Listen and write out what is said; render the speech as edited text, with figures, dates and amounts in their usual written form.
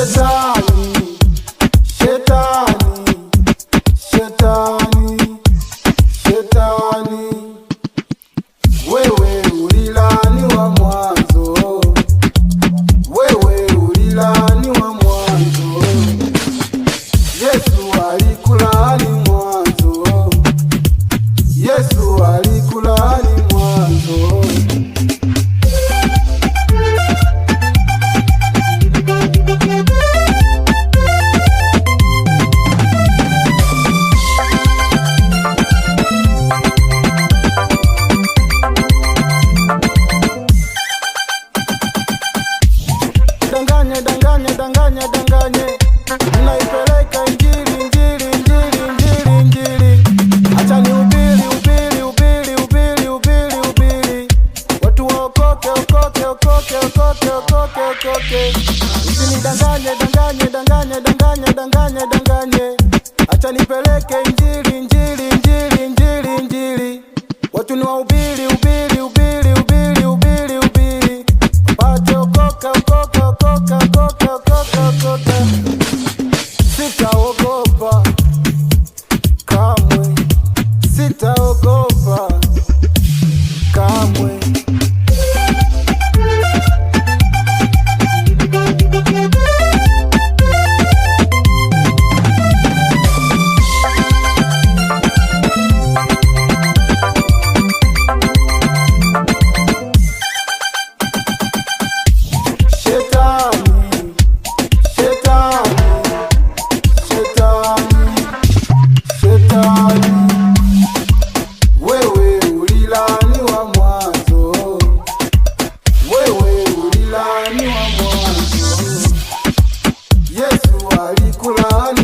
Shetani, shetani, shetani, shetani, wewe ulilaniwa mwanzo, wewe ulilaniwa mwanzo. Yesu alikulaani mwanzo, Yesu alikulaani mwanzo. Danganye, danganye, danganye, danganye, unaipeleka injili, injili, injili, injili, injili. Acha ni ubiri, ubiri, ubiri, ubiri, ubiri, ubiri. Watu waokoke, okoke, okoke, okoke, okoke, okoke. Usinidanganye, danganye, danganye, danganye, danganye, danganye. Acha nipeleke injili, injili, injili, injili, injili. Watu ni wahubiri, ubiri, ubiri, ubiri, ubiri, ubiri. Wapate okoka, okoka, okoka, okoka, okoka, okoka. Sitaogopa kamwe, sitaogopa kamwe. Shetani, shetani, shetani, wewe ulilaniwa mwanzo, wewe ulilaniwa mwanzo. Yesu alikulaani